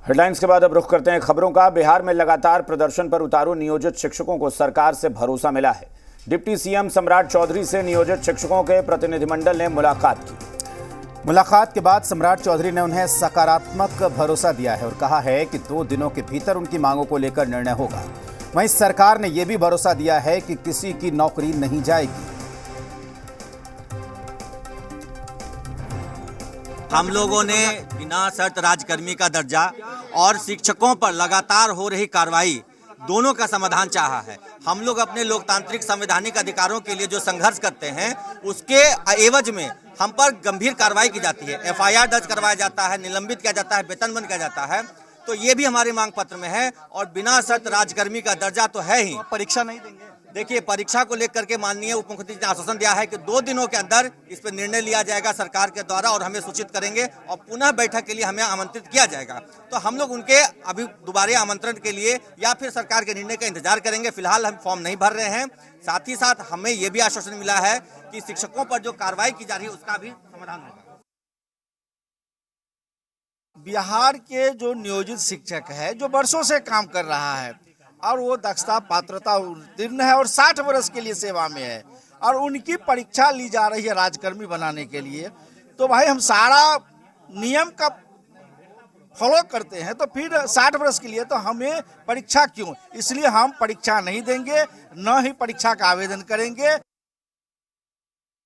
Headlines के बाद अब रुख करते हैं खबरों का। बिहार में लगातार प्रदर्शन पर उतारू नियोजित शिक्षकों को सरकार से भरोसा मिला है। डिप्टी सीएम सम्राट चौधरी से नियोजित शिक्षकों के प्रतिनिधिमंडल ने मुलाकात की। मुलाकात के बाद सम्राट चौधरी ने उन्हें सकारात्मक भरोसा दिया है और कहा है कि 2 दिनों के भीतर उनकी मांगों को लेकर निर्णय होगा। वहीं सरकार ने यह भी भरोसा दिया है कि किसी की नौकरी नहीं जाएगी। हम लोगों ने बिना शर्त राजकर्मी का दर्जा और शिक्षकों पर लगातार हो रही कार्रवाई दोनों का समाधान चाहा है। हम लोग अपने लोकतांत्रिक संवैधानिक अधिकारों के लिए जो संघर्ष करते हैं उसके एवज में हम पर गंभीर कार्रवाई की जाती है। एफआईआर दर्ज करवाया जाता है, निलंबित किया जाता है, वेतन बंद किया जाता है। तो ये भी हमारे मांग पत्र में है और बिना शर्त राजकर्मी का दर्जा तो है ही। परीक्षा नहीं देंगे। देखिए, परीक्षा को लेकर के माननीय उप मुख्यमंत्री ने आश्वासन दिया है कि 2 दिनों के अंदर इस पर निर्णय लिया जाएगा सरकार के द्वारा और हमें सूचित करेंगे और पुनः बैठक के लिए हमें आमंत्रित किया जाएगा। तो हम लोग उनके अभी दोबारा आमंत्रण के लिए या फिर सरकार के निर्णय का इंतजार करेंगे। फिलहाल हम फॉर्म नहीं भर रहे हैं। साथ ही साथ हमें यह भी आश्वासन मिला है कि शिक्षकों पर जो कार्रवाई की जा रही है उसका भी समाधान होगा। बिहार के जो नियोजित शिक्षक है, जो वर्षों से काम कर रहा है और वो दक्षता पात्रता उत्तीर्ण है और 60 वर्ष के लिए सेवा में है और उनकी परीक्षा ली जा रही है राजकर्मी बनाने के लिए, तो भाई हम सारा नियम का फॉलो करते हैं। तो फिर 60 वर्ष के लिए तो हमें परीक्षा क्यों? इसलिए हम परीक्षा नहीं देंगे, न ही परीक्षा का आवेदन करेंगे।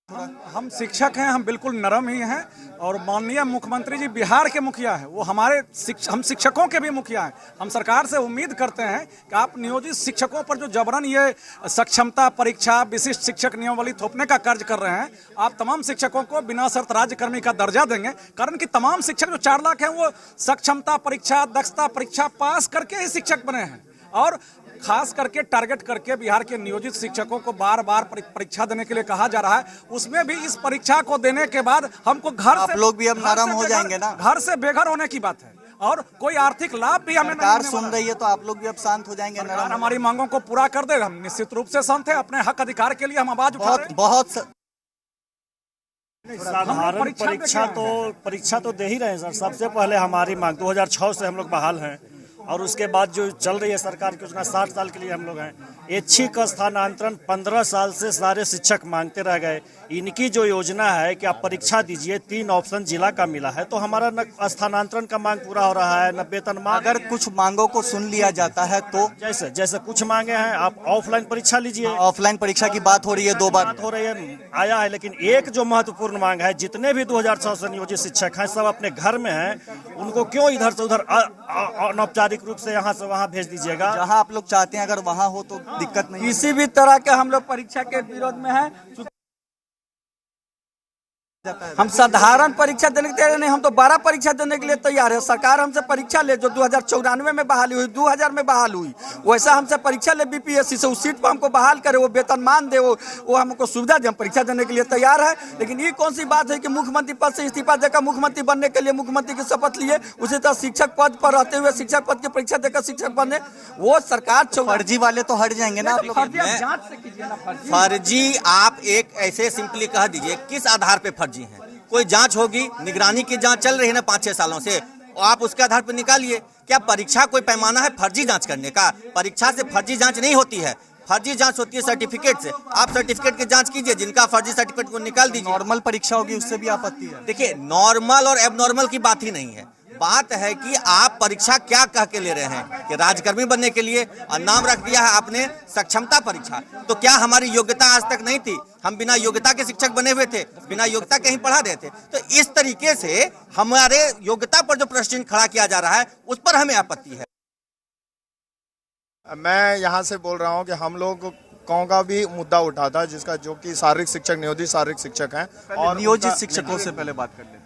हम शिक्षक हैं, हम बिल्कुल नरम ही हैं और माननीय मुख्यमंत्री जी बिहार के मुखिया हैं, वो हम शिक्षकों के भी मुखिया हैं। हम सरकार से उम्मीद करते हैं कि आप नियोजित शिक्षकों पर जो जबरन ये सक्षमता परीक्षा विशिष्ट शिक्षक नियमावली थोपने का कार्य कर रहे हैं, आप तमाम शिक्षकों को बिना शर्त राज्यकर्मी का दर्जा देंगे। कारण कि तमाम शिक्षक जो 4 लाख हैं वो सक्षमता परीक्षा दक्षता परीक्षा पास करके ही शिक्षक बने हैं और खास करके टारगेट करके बिहार के नियोजित शिक्षकों को बार बार परीक्षा देने के लिए कहा जा रहा है। उसमें भी इस परीक्षा को देने के बाद हमको घर आप लोग भी अब नरम हो जाएंगे ना। घर से बेघर होने की बात है और कोई आर्थिक लाभ भी हमें सरकार सुन रही है, तो आप लोग भी अब शांत हो जाएंगे। नरम हमारी मांगों को पूरा कर दे, हम निश्चित रूप से शांत है। अपने हक अधिकार के लिए हम आवाज उठा रहे हैं। बहुत साधारण परीक्षा तो दे ही रहे हैं सर। सबसे पहले हमारी मांग 2006 से हम लोग बहाल हैं और उसके बाद जो चल रही है सरकार की योजना 60 साल के लिए हम लोग हैं। ऐच्छिक स्थानांतरण 15 साल से सारे शिक्षक मांगते रह गए। इनकी जो योजना है कि आप परीक्षा दीजिए, 3 ऑप्शन जिला का मिला है, तो हमारा न स्थानांतरण का मांग पूरा हो रहा है, न वेतन मांग। अगर कुछ मांगों को सुन लिया जाता है तो जैसे कुछ मांगे हैं, आप ऑफलाइन परीक्षा लीजिए। ऑफलाइन परीक्षा की बात हो रही है, 2 बार हो रही है, आया है। लेकिन एक जो महत्वपूर्ण मांग है, जितने भी 2006 से नियोजित शिक्षक हैं सब अपने घर में हैं, उनको क्यों इधर से उधर अनौपचारिक रूप से यहाँ से वहाँ भेज दीजिएगा। जहाँ आप लोग चाहते हैं अगर वहाँ हो तो दिक्कत नहीं। किसी भी तरह के हम लोग परीक्षा के विरोध में हैं। हम साधारण परीक्षा देने के तैयार नहीं, हम तो 12 परीक्षा देने के लिए तैयार है। सरकार हमसे परीक्षा ले, जो 2094 में बहाली हुई, 2000 में बहाल हुई, वैसा हमसे परीक्षा ले बीपीएससी से। उस सीट पर हमको बहाल करे, वो वेतनमान दे, वो हमको सुविधा दे, हम परीक्षा देने के लिए तैयार है। लेकिन ये कौन सी बात है कि मुख्यमंत्री पद से इस्तीफा देकर मुख्यमंत्री बनने के लिए मुख्यमंत्री की शपथ लिए, उसी तरह शिक्षक पद पर रहते हुए शिक्षक पद की परीक्षा देकर शिक्षक बने। वो सरकार फर्जी वाले तो हट जाएंगे ना आप लोग। जांच से कीजिए ना फर्जी। आप एक ऐसे सिंपली कह दीजिए किस आधार पे फर्जी है। कोई जांच होगी, निगरानी की जांच चल रही है ना 5-6 सालों से, आप उसके आधार पर निकालिए। क्या परीक्षा कोई पैमाना है फर्जी जांच करने का? परीक्षा से फर्जी जांच नहीं होती है, फर्जी जांच होती है सर्टिफिकेट से। आप सर्टिफिकेट की जांच कीजिए, जिनका फर्जी सर्टिफिकेट को निकाल दीजिए। नॉर्मल परीक्षा होगी उससे भी आपत्ति है? देखिए, नॉर्मल और एबनॉर्मल की बात ही नहीं है। बात है कि आप परीक्षा क्या कह के ले रहे हैं कि राजकर्मी बनने के लिए, और नाम रख दिया है आपने सक्षमता परीक्षा। तो क्या हमारी योग्यता आज तक नहीं थी? हम बिना योग्यता के शिक्षक बने हुए थे, बिना योग्यता के ही पढ़ा रहे थे। तो इस तरीके से हमारे योग्यता पर जो प्रश्न खड़ा किया जा रहा है उस पर हमें आपत्ति है। मैं यहाँ से बोल रहा हूँ कि हम लोग का भी मुद्दा उठा था, जिसका जो कि शारीरिक शिक्षक, नियोजित शारीरिक शिक्षक हैं। और नियोजित शिक्षकों से पहले बात कर लेते हैं।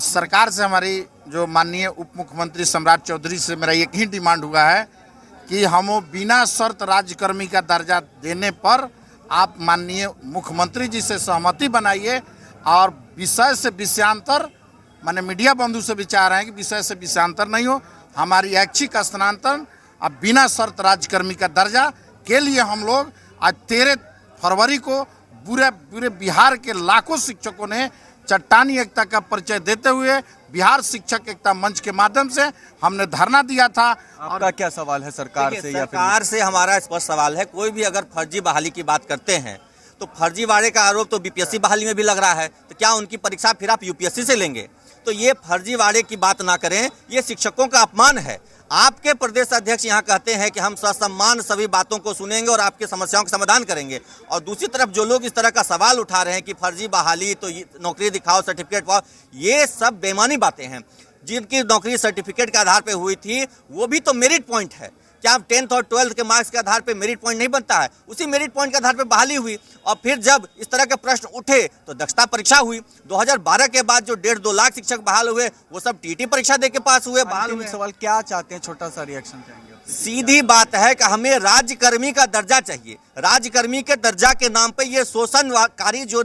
सरकार से हमारी जो माननीय उप मुख्यमंत्री सम्राट चौधरी से मेरा एक ही डिमांड हुआ है कि हम बिना शर्त राज्यकर्मी का दर्जा देने पर आप माननीय मुख्यमंत्री जी से सहमति बनाइए और विषय से विषयांतर, माने मीडिया बंधु से भी चाह रहे हैं कि विषय से विषयांतर नहीं हो। हमारी ऐच्छिक स्थानांतरण अब बिना शर्त राज्यकर्मी का दर्जा के लिए हम लोग आज 13 फरवरी को पूरे बिहार के लाखों शिक्षकों ने चट्टानी एकता का परिचय देते हुए बिहार शिक्षक एकता मंच के माध्यम से हमने धरना दिया था। आपका क्या सवाल है सरकार से? या फिर सरकार से हमारा स्पष्ट सवाल है, कोई भी अगर फर्जी बहाली की बात करते हैं तो फर्जीवाड़े का आरोप तो बीपीएससी बहाली में भी लग रहा है, तो क्या उनकी परीक्षा फिर आप यूपीएससी से लेंगे? तो ये फर्जीवाड़े की बात ना करें, ये शिक्षकों का अपमान है। आपके प्रदेश अध्यक्ष यहाँ कहते हैं कि हम ससम्मान सभी बातों को सुनेंगे और आपकी समस्याओं का समाधान करेंगे, और दूसरी तरफ जो लोग इस तरह का सवाल उठा रहे हैं कि फर्जी बहाली तो नौकरी दिखाओ, सर्टिफिकेट पाओ, ये सब बेईमानी बातें हैं। जिनकी नौकरी सर्टिफिकेट के आधार पर हुई थी वो भी तो मेरिट पॉइंट है। क्या 10th और 12th के मार्क्स के आधार पे मेरिट पॉइंट नहीं बनता है? उसी मेरिट पॉइंट के आधार पे बहाली हुई, और फिर जब इस तरह के प्रश्न उठे तो दक्षता परीक्षा हुई। 2012 के बाद जो 1.5-2 लाख शिक्षक बहाल हुए वो सब टीटी परीक्षा देके पास हुए, बहाल हुए। सवाल क्या चाहते हैं, छोटा सा रिएक्शन चाहेंगे? सीधी बात है कि हमें राज्यकर्मी का दर्जा चाहिए। राज्यकर्मी के दर्जा के नाम पे ये शोषणकारी जो